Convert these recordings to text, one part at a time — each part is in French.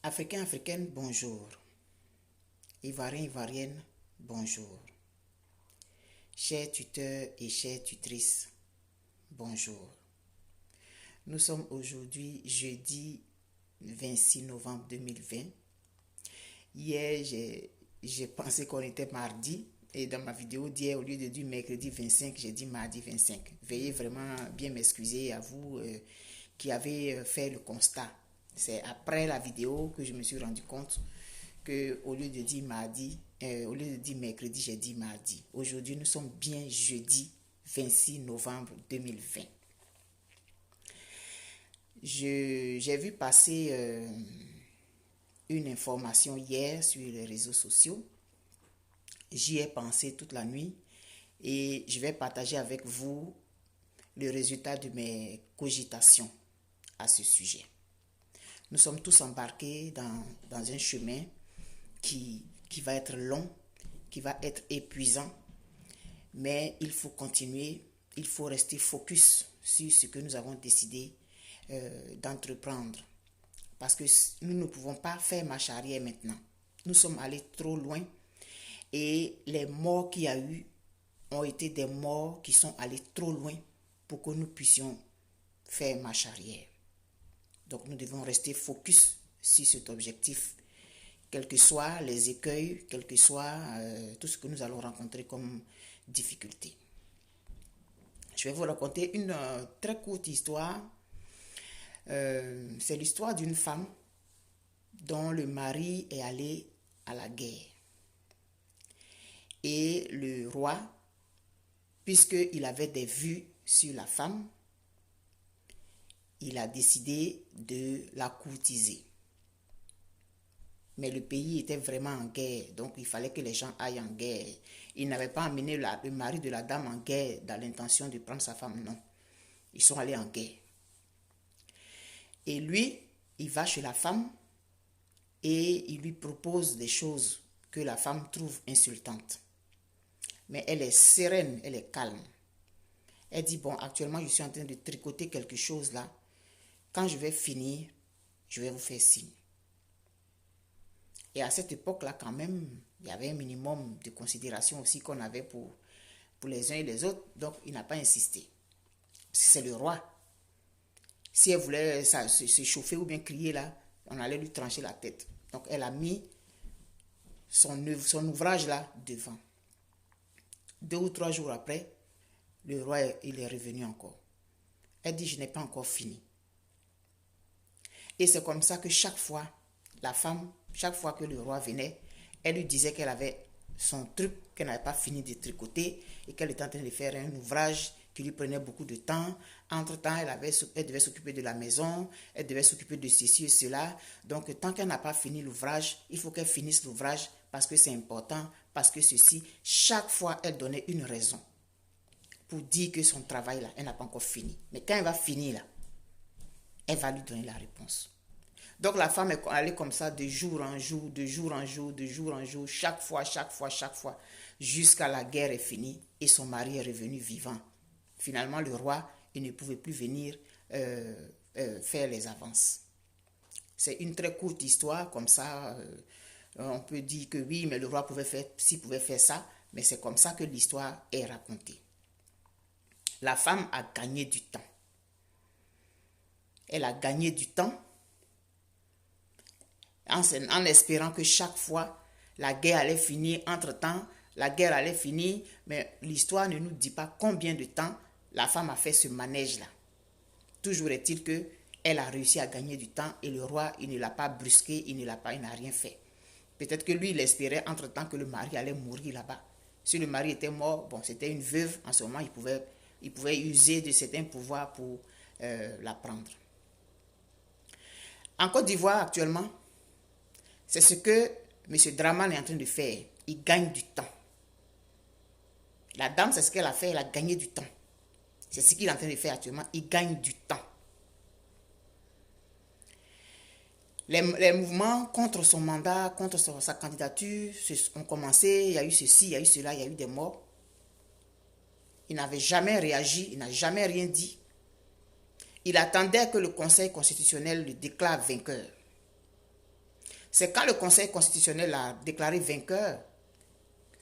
Africains, Africaines, bonjour. Ivoiriens, Ivoiriennes, bonjour. Chers tuteurs et chères tutrices, bonjour. Nous sommes aujourd'hui jeudi 26 novembre 2020. Hier, j'ai pensé qu'on était mardi. Et dans ma vidéo d'hier, au lieu de dire mercredi 25, j'ai dit mardi 25. Veuillez vraiment bien m'excuser à vous qui avez fait le constat. C'est après la vidéo que je me suis rendu compte que au lieu de dire mardi, au lieu de dire mercredi, j'ai dit mardi. Aujourd'hui, nous sommes bien jeudi 26 novembre 2020. J'ai vu passer une information hier sur les réseaux sociaux. J'y ai pensé toute la nuit et je vais partager avec vous le résultat de mes cogitations à ce sujet. Nous sommes tous embarqués dans un chemin qui va être long, qui va être épuisant, mais il faut continuer, il faut rester focus sur ce que nous avons décidé d'entreprendre. Parce que nous ne pouvons pas faire marche arrière maintenant. Nous sommes allés trop loin et les morts qu'il y a eu ont été des morts qui sont allés trop loin pour que nous puissions faire marche arrière. Donc nous devons rester focus sur cet objectif, quels que soient les écueils, quel que soit tout ce que nous allons rencontrer comme difficulté. Je vais vous raconter une très courte histoire. C'est l'histoire d'une femme dont le mari est allé à la guerre. Et le roi, puisqu'il avait des vues sur la femme, il a décidé de la courtiser. Mais le pays était vraiment en guerre, donc il fallait que les gens aillent en guerre. Il n'avait pas emmené le mari de la dame en guerre dans l'intention de prendre sa femme, non. Ils sont allés en guerre. Et lui, il va chez la femme et il lui propose des choses que la femme trouve insultantes. Mais elle est sereine, elle est calme. Elle dit, bon, actuellement, je suis en train de tricoter quelque chose là. Quand je vais finir, je vais vous faire signe. Et à cette époque-là, quand même, il y avait un minimum de considération aussi qu'on avait pour les uns et les autres. Donc, il n'a pas insisté. C'est le roi. Si elle voulait se chauffer ou bien crier là, on allait lui trancher la tête. Donc, elle a mis son ouvrage là devant. 2 ou 3 jours après, le roi, il est revenu encore. Elle dit, je n'ai pas encore fini. Et c'est comme ça que chaque fois, la femme, chaque fois que le roi venait, elle lui disait qu'elle avait son truc, qu'elle n'avait pas fini de tricoter et qu'elle était en train de faire un ouvrage qui lui prenait beaucoup de temps. Entre-temps, elle devait s'occuper de la maison, elle devait s'occuper de ceci et cela. Donc, tant qu'elle n'a pas fini l'ouvrage, il faut qu'elle finisse l'ouvrage parce que c'est important, parce que ceci, chaque fois, elle donnait une raison pour dire que son travail, là, elle n'a pas encore fini. Mais quand elle va finir, là, elle va lui donner la réponse. Donc, la femme est allée comme ça de jour en jour, de jour en jour, de jour en jour, chaque fois, jusqu'à la guerre est finie et son mari est revenu vivant. Finalement, le roi, il ne pouvait plus venir faire les avances. C'est une très courte histoire, comme ça, on peut dire que oui, mais le roi pouvait faire ça, mais c'est comme ça que l'histoire est racontée. La femme a gagné du temps. Elle a gagné du temps en espérant que chaque fois, la guerre allait finir. Entre-temps, la guerre allait finir, mais l'histoire ne nous dit pas combien de temps la femme a fait ce manège-là. Toujours est-il qu'elle a réussi à gagner du temps et le roi, il ne l'a pas brusqué, il n'a rien fait. Peut-être que lui, il espérait entre-temps que le mari allait mourir là-bas. Si le mari était mort, bon, c'était une veuve, en ce moment, il pouvait user de certains pouvoirs pour la prendre. En Côte d'Ivoire, actuellement, c'est ce que M. Draman est en train de faire. Il gagne du temps. La dame, c'est ce qu'elle a fait, elle a gagné du temps. C'est ce qu'il est en train de faire actuellement, il gagne du temps. Les mouvements contre son mandat, contre sa candidature ont commencé, il y a eu ceci, il y a eu cela, il y a eu des morts. Il n'avait jamais réagi, il n'a jamais rien dit. Il attendait que le Conseil constitutionnel le déclare vainqueur. C'est quand le Conseil constitutionnel a déclaré vainqueur,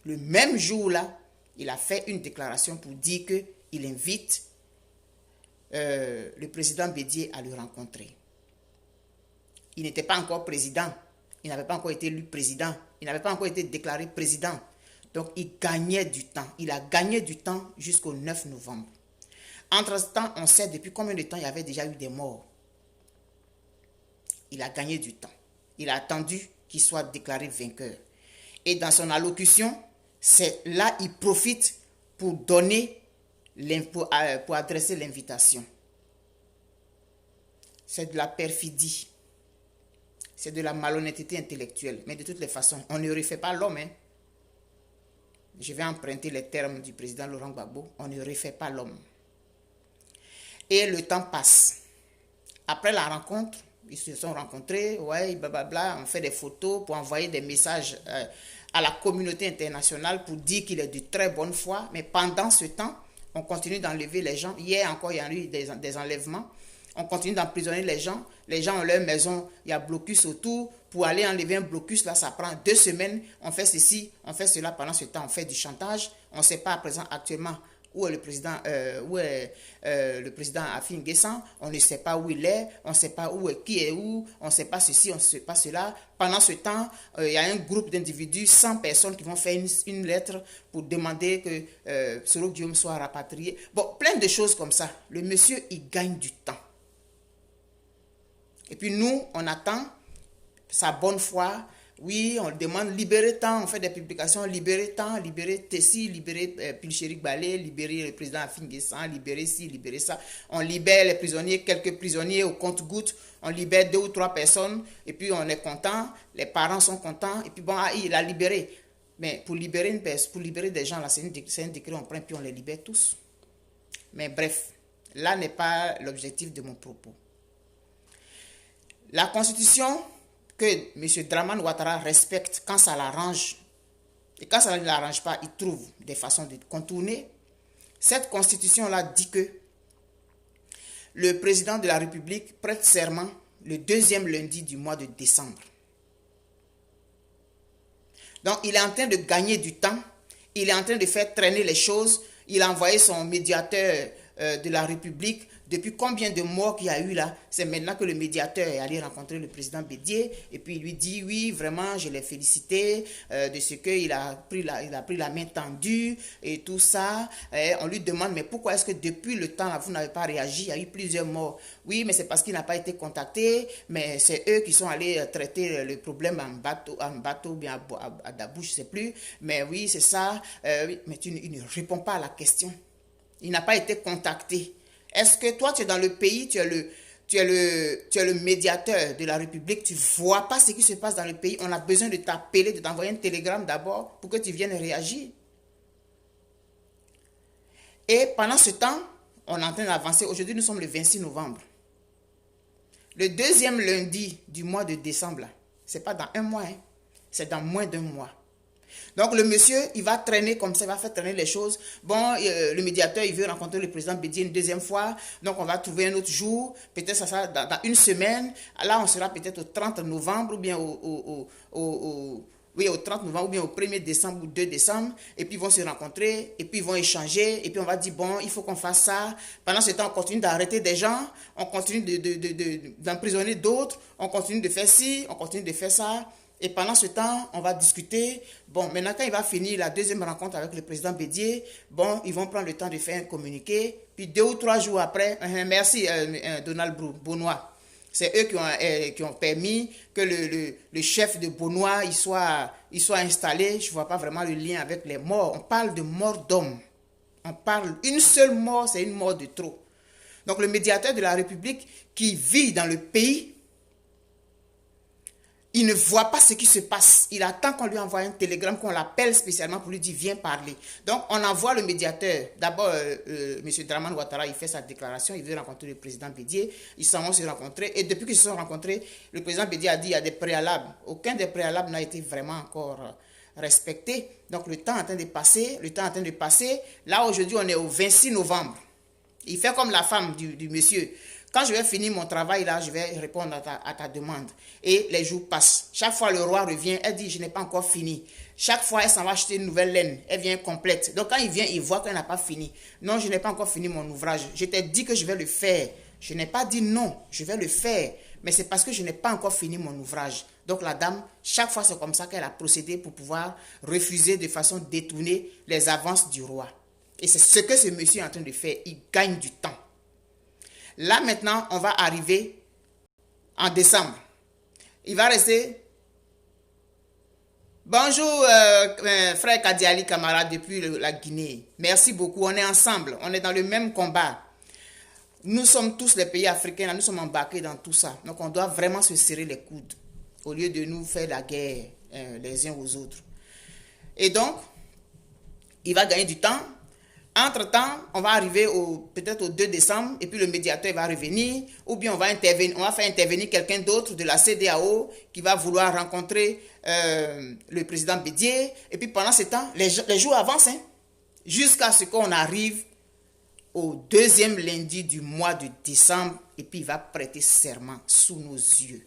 le même jour-là, il a fait une déclaration pour dire qu'il invite le président Bédié à le rencontrer. Il n'était pas encore président, il n'avait pas encore été élu président, il n'avait pas encore été déclaré président. Donc, il gagnait du temps. Il a gagné du temps jusqu'au 9 novembre. Entre-temps, on sait depuis combien de temps il y avait déjà eu des morts. Il a gagné du temps. Il a attendu qu'il soit déclaré vainqueur. Et dans son allocution, c'est là il profite pour donner, pour adresser l'invitation. C'est de la perfidie. C'est de la malhonnêteté intellectuelle. Mais de toutes les façons, on ne refait pas l'homme. Hein. Je vais emprunter les termes du président Laurent Gbagbo. On ne refait pas l'homme. Et le temps passe. Après la rencontre, ils se sont rencontrés, ouais, blablabla, on fait des photos pour envoyer des messages à la communauté internationale pour dire qu'il est de très bonne foi. Mais pendant ce temps, on continue d'enlever les gens. Hier encore, il y a eu des enlèvements. On continue d'emprisonner les gens. Les gens ont leur maison, il y a blocus autour. Pour aller enlever un blocus, là, ça prend 2 semaines. On fait ceci, on fait cela. Pendant ce temps, on fait du chantage. On ne sait pas à présent actuellement où est le président, Afin Guessan. On ne sait pas où il est. On ne sait pas qui est où. On ne sait pas ceci, on ne sait pas cela. Pendant ce temps, il y a un groupe d'individus, 100 personnes qui vont faire une lettre pour demander que Soro Guillaume soit rapatrié. Bon, plein de choses comme ça. Le monsieur, il gagne du temps. Et puis nous, on attend sa bonne foi. Oui, on demande libérer temps, on fait des publications, libérer temps, libérer Tessie, libérer Pilcherik Balé, libérer le président Afin Guessan, libérer ci, libérer ça. On libère les prisonniers, quelques prisonniers au compte-gouttes, on libère 2 ou 3 personnes, et puis on est content, les parents sont contents, et puis bon, il a libéré. Mais pour libérer une personne, pour libérer des gens, là, c'est un décret, on prend, puis on les libère tous. Mais bref, là n'est pas l'objectif de mon propos. La Constitution que M. Dramane Ouattara respecte quand ça l'arrange, et quand ça ne l'arrange pas, il trouve des façons de contourner. Cette Constitution-là dit que le président de la République prête serment le 2e lundi du mois de décembre. Donc, il est en train de gagner du temps, il est en train de faire traîner les choses, il a envoyé son médiateur de la République. Depuis combien de morts qu'il y a eu là, c'est maintenant que le médiateur est allé rencontrer le président Bédié et puis il lui dit oui, vraiment, je l'ai félicité de ce qu'il a pris la main tendue et tout ça. Et on lui demande, mais pourquoi est-ce que depuis le temps là, vous n'avez pas réagi? Il y a eu plusieurs morts. Oui, mais c'est parce qu'il n'a pas été contacté, mais c'est eux qui sont allés traiter le problème en bateau bien à Dabou, je ne sais plus. Mais oui, c'est ça. Oui, mais il ne répond pas à la question. Il n'a pas été contacté. Est-ce que toi, tu es dans le pays, tu es le médiateur de la République, tu ne vois pas ce qui se passe dans le pays, on a besoin de t'appeler, de t'envoyer un télégramme d'abord pour que tu viennes réagir. Et pendant ce temps, on est en train d'avancer. Aujourd'hui, nous sommes le 26 novembre. Le 2e lundi du mois de décembre, ce n'est pas dans un mois, hein, c'est dans moins d'1 mois. Donc le monsieur, il va traîner comme ça, il va faire traîner les choses. Bon, le médiateur, il veut rencontrer le président Bédié une 2e fois. Donc on va trouver un autre jour. Peut-être ça sera dans 1 semaine. Là, on sera peut-être au 30 novembre ou bien au 30 novembre ou bien au 1er décembre ou 2 décembre. Et puis ils vont se rencontrer et puis ils vont échanger. Et puis on va dire, bon, il faut qu'on fasse ça. Pendant ce temps, on continue d'arrêter des gens. On continue d'emprisonner d'autres. On continue de faire ci, on continue de faire ça. Et pendant ce temps, on va discuter. Bon, maintenant, quand il va finir la 2e rencontre avec le président Bédié, bon, ils vont prendre le temps de faire un communiqué. Puis 2 ou 3 jours après, merci Donald Bonois. C'est eux qui ont permis que le chef de Bonois il soit installé. Je ne vois pas vraiment le lien avec les morts. On parle de mort d'homme. On parle une seule mort, c'est une mort de trop. Donc le médiateur de la République qui vit dans le pays, il ne voit pas ce qui se passe. Il attend qu'on lui envoie un télégramme, qu'on l'appelle spécialement pour lui dire « Viens parler ». Donc, on envoie le médiateur. D'abord, M. Dramane Ouattara, il fait sa déclaration. Il veut rencontrer le président Bédié. Ils s'en vont se rencontrer. Et depuis qu'ils se sont rencontrés, le président Bédié a dit « Il y a des préalables ». Aucun des préalables n'a été vraiment encore respecté. Donc, le temps est en train de passer. Là, aujourd'hui, on est au 26 novembre. Il fait comme la femme du monsieur. Quand je vais finir mon travail là, je vais répondre à ta demande. Et les jours passent. Chaque fois, le roi revient, elle dit, je n'ai pas encore fini. Chaque fois, elle s'en va acheter une nouvelle laine. Elle vient complète. Donc, quand il vient, il voit qu'elle n'a pas fini. Non, je n'ai pas encore fini mon ouvrage. Je t'ai dit que je vais le faire. Je n'ai pas dit non, je vais le faire. Mais c'est parce que je n'ai pas encore fini mon ouvrage. Donc, la dame, chaque fois, c'est comme ça qu'elle a procédé pour pouvoir refuser de façon détournée les avances du roi. Et c'est ce que ce monsieur est en train de faire. Il gagne du temps. Là, maintenant, on va arriver en décembre. Il va rester... Bonjour, frère Kadiali Camara depuis la Guinée. Merci beaucoup, on est ensemble. On est dans le même combat. Nous sommes tous les pays africains, là, nous sommes embarqués dans tout ça. Donc, on doit vraiment se serrer les coudes au lieu de nous faire la guerre les uns aux autres. Et donc, il va gagner du temps. Entre-temps, on va arriver peut-être au 2 décembre et puis le médiateur va revenir ou bien on va faire intervenir quelqu'un d'autre de la CEDEAO qui va vouloir rencontrer le président Bédié. Et puis pendant ce temps, les jours avancent jusqu'à ce qu'on arrive au deuxième lundi du mois de décembre et puis il va prêter serment sous nos yeux.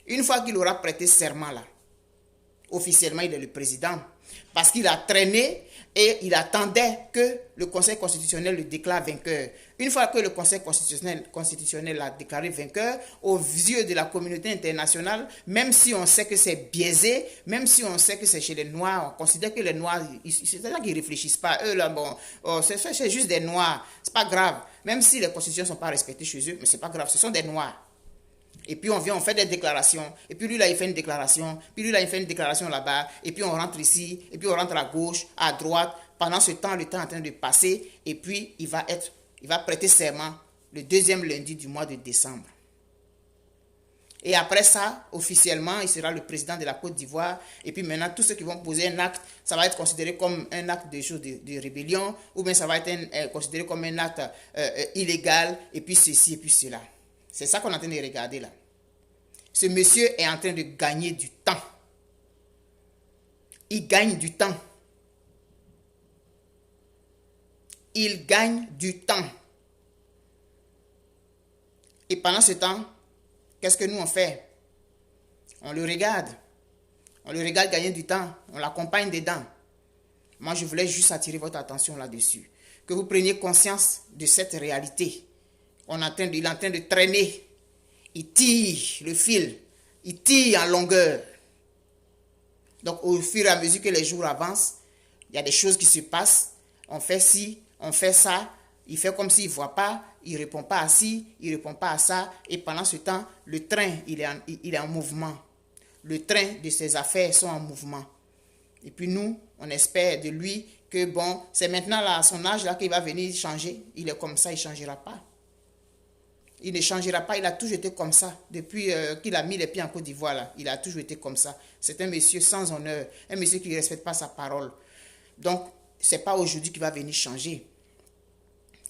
Une fois qu'il aura prêté serment là, officiellement il est le président parce qu'il a traîné et il attendait que le Conseil constitutionnel le déclare vainqueur. Une fois que le Conseil constitutionnel l'a déclaré vainqueur, aux yeux de la communauté internationale, même si on sait que c'est biaisé, même si on sait que c'est chez les Noirs, on considère que les Noirs, c'est-à-dire qu'ils ne réfléchissent pas. Eux, là, bon, c'est juste des Noirs, c'est pas grave. Même si les constitutions ne sont pas respectées chez eux, mais c'est pas grave, ce sont des Noirs. Et puis on vient, on fait des déclarations. Et puis lui là, il fait une déclaration. Puis lui là, il fait une déclaration là-bas. Et puis on rentre ici. Et puis on rentre à gauche, à droite. Pendant ce temps, le temps est en train de passer. Et puis il va prêter serment le deuxième lundi du mois de décembre. Et après ça, officiellement, il sera le président de la Côte d'Ivoire. Et puis maintenant, tous ceux qui vont poser un acte, ça va être considéré comme un acte de rébellion. Ou bien ça va être considéré comme un acte illégal. Et puis ceci et puis cela. C'est ça qu'on est en train de regarder là. Ce monsieur est en train de gagner du temps. Il gagne du temps. Il gagne du temps. Et pendant ce temps, qu'est-ce que nous on fait? On le regarde. On le regarde gagner du temps. On l'accompagne dedans. Moi, je voulais juste attirer votre attention là-dessus. Que vous preniez conscience de cette réalité. Il est en train de traîner. Il tire le fil. Il tire en longueur. Donc, au fur et à mesure que les jours avancent, il y a des choses qui se passent. On fait ci, on fait ça. Il fait comme s'il ne voit pas. Il ne répond pas à ci, il ne répond pas à ça. Et pendant ce temps, le train, il est en mouvement. Le train de ses affaires sont en mouvement. Et puis nous, on espère de lui que bon, c'est maintenant là, à son âge là qu'il va venir changer. Il est comme ça, il ne changera pas. Il ne changera pas, il a toujours été comme ça. Depuis qu'il a mis les pieds en Côte d'Ivoire, là, il a toujours été comme ça. C'est un monsieur sans honneur, un monsieur qui ne respecte pas sa parole. Donc, ce n'est pas aujourd'hui qu'il va venir changer.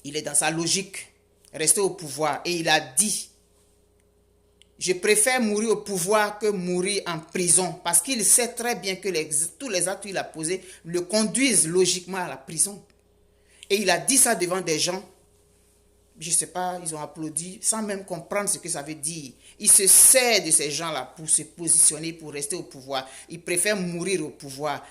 Il est dans sa logique, rester au pouvoir. Et il a dit, je préfère mourir au pouvoir que mourir en prison. Parce qu'il sait très bien que tous les actes qu'il a posés le conduisent logiquement à la prison. Et il a dit ça devant des gens. Je ne sais pas, ils ont applaudi sans même comprendre ce que ça veut dire. Il se sert de ces gens-là pour se positionner, pour rester au pouvoir. Il préfère mourir au pouvoir.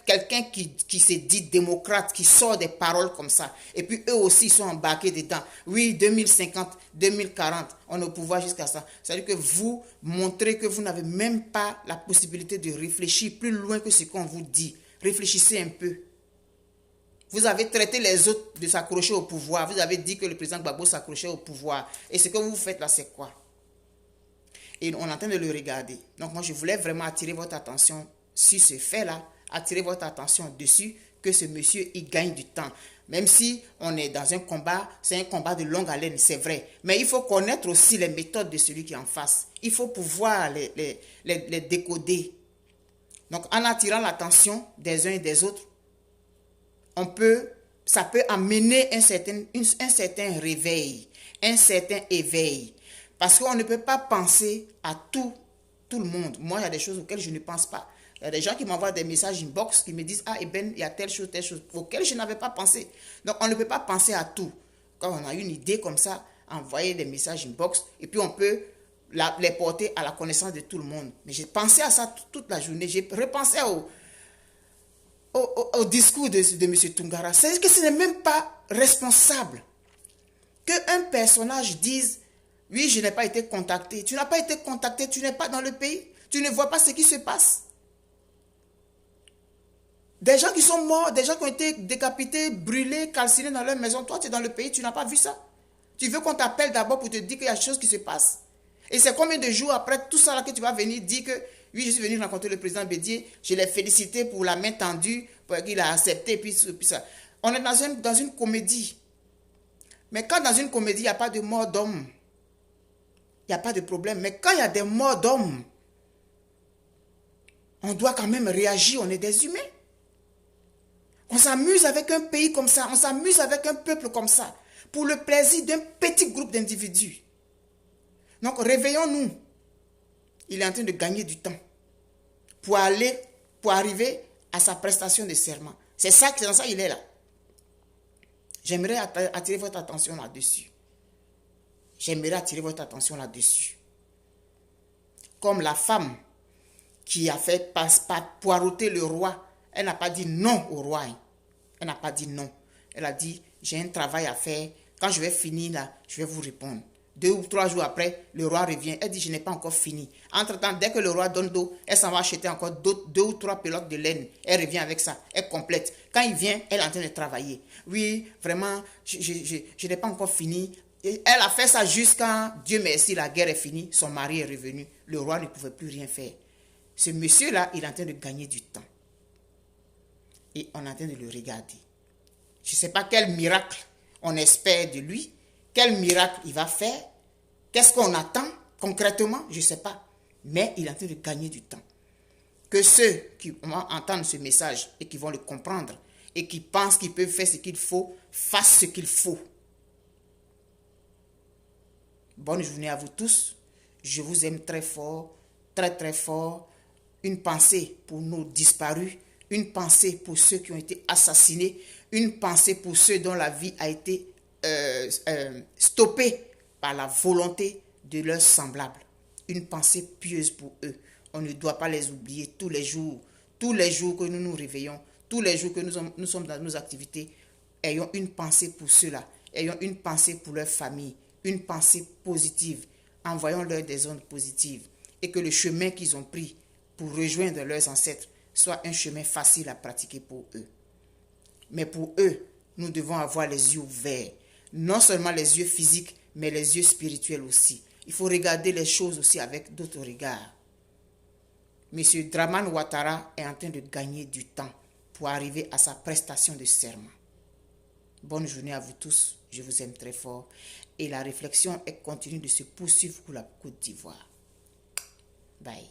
Quelqu'un qui se dit démocrate, qui sort des paroles comme ça. Et puis eux aussi sont embarqués dedans. Oui, 2050, 2040, on est au pouvoir jusqu'à ça. C'est-à-dire que vous montrez que vous n'avez même pas la possibilité de réfléchir plus loin que ce qu'on vous dit. Réfléchissez un peu. Vous avez traité les autres de s'accrocher au pouvoir. Vous avez dit que le président Gbagbo s'accrochait au pouvoir. Et ce que vous faites là, c'est quoi? Et on est en train de le regarder. Donc moi, je voulais vraiment attirer votre attention sur ce fait-là. Attirer votre attention dessus, que ce monsieur, il gagne du temps. Même si on est dans un combat, c'est un combat de longue haleine, c'est vrai. Mais il faut connaître aussi les méthodes de celui qui est en face. Il faut pouvoir les décoder. Donc en attirant l'attention des uns et des autres, ça peut amener un certain réveil, un certain éveil. Parce qu'on ne peut pas penser à tout le monde. Moi, il y a des choses auxquelles je ne pense pas. Il y a des gens qui m'envoient des messages inbox qui me disent « Ah, Eben, il y a telle chose, auxquelles je n'avais pas pensé. » Donc, on ne peut pas penser à tout. quand on a une idée comme ça, envoyer des messages inbox et puis on peut les porter à la connaissance de tout le monde. Mais j'ai pensé à ça toute la journée. J'ai repensé au discours de M. Tungara. C'est que ce n'est même pas responsable qu'un personnage dise « Oui, je n'ai pas été contacté. » Tu n'as pas été contacté, tu n'es pas dans le pays. Tu ne vois pas ce qui se passe. Des gens qui sont morts, des gens qui ont été décapités, brûlés, calcinés dans leur maison. Toi, tu es dans le pays, tu n'as pas vu ça. Tu veux qu'on t'appelle d'abord pour te dire qu'il y a des choses qui se passent. Et c'est combien de jours après tout ça là que tu vas venir dire que oui, je suis venu rencontrer le président Bédié, je l'ai félicité pour la main tendue, pour qu'il a accepté, puis ça. On est dans une comédie. Mais quand dans une comédie, il n'y a pas de mort d'homme, il n'y a pas de problème. Mais quand il y a des morts d'hommes, on doit quand même réagir, on est des humains. On s'amuse avec un pays comme ça, on s'amuse avec un peuple comme ça, pour le plaisir d'un petit groupe d'individus. Donc réveillons-nous. Il est en train de gagner du temps pour arriver à sa prestation de serment. C'est dans ça qu'il est là. J'aimerais attirer votre attention là-dessus. Comme la femme qui a fait poireauter le roi, elle n'a pas dit non au roi. Elle n'a pas dit non. Elle a dit, j'ai un travail à faire. Quand je vais finir là, je vais vous répondre. 2 ou 3 jours après, le roi revient. Elle dit, je n'ai pas encore fini. Entre-temps, dès que le roi donne d'eau, elle s'en va acheter encore 2 ou 3 pelotes de laine. Elle revient avec ça. Elle complète. Quand il vient, elle est en train de travailler. Oui, vraiment, je n'ai pas encore fini. Et elle a fait ça jusqu'à, Dieu merci, la guerre est finie. Son mari est revenu. Le roi ne pouvait plus rien faire. Ce monsieur-là, il est en train de gagner du temps. Et on est en train de le regarder. Je ne sais pas quel miracle on espère de lui. Quel miracle il va faire? Qu'est-ce qu'on attend concrètement? Je ne sais pas. Mais il est en train de gagner du temps. Que ceux qui vont entendre ce message et qui vont le comprendre et qui pensent qu'ils peuvent faire ce qu'il faut, fassent ce qu'il faut. Bonne journée à vous tous. Je vous aime très fort, très très fort. Une pensée pour nos disparus. Une pensée pour ceux qui ont été assassinés. Une pensée pour ceux dont la vie a été stoppés par la volonté de leurs semblables. Une pensée pieuse pour eux. On ne doit pas les oublier tous les jours que nous nous réveillons, tous les jours que nous sommes dans nos activités. Ayons une pensée pour ceux-là. Ayons une pensée pour leur famille. Une pensée positive. Envoyons-leur des ondes positives. Et que le chemin qu'ils ont pris pour rejoindre leurs ancêtres soit un chemin facile à pratiquer pour eux. Mais pour eux, nous devons avoir les yeux ouverts. Non seulement les yeux physiques, mais les yeux spirituels aussi. Il faut regarder les choses aussi avec d'autres regards. Monsieur Dramane Ouattara est en train de gagner du temps pour arriver à sa prestation de serment. Bonne journée à vous tous. Je vous aime très fort. Et la réflexion continue de se poursuivre pour la Côte d'Ivoire. Bye.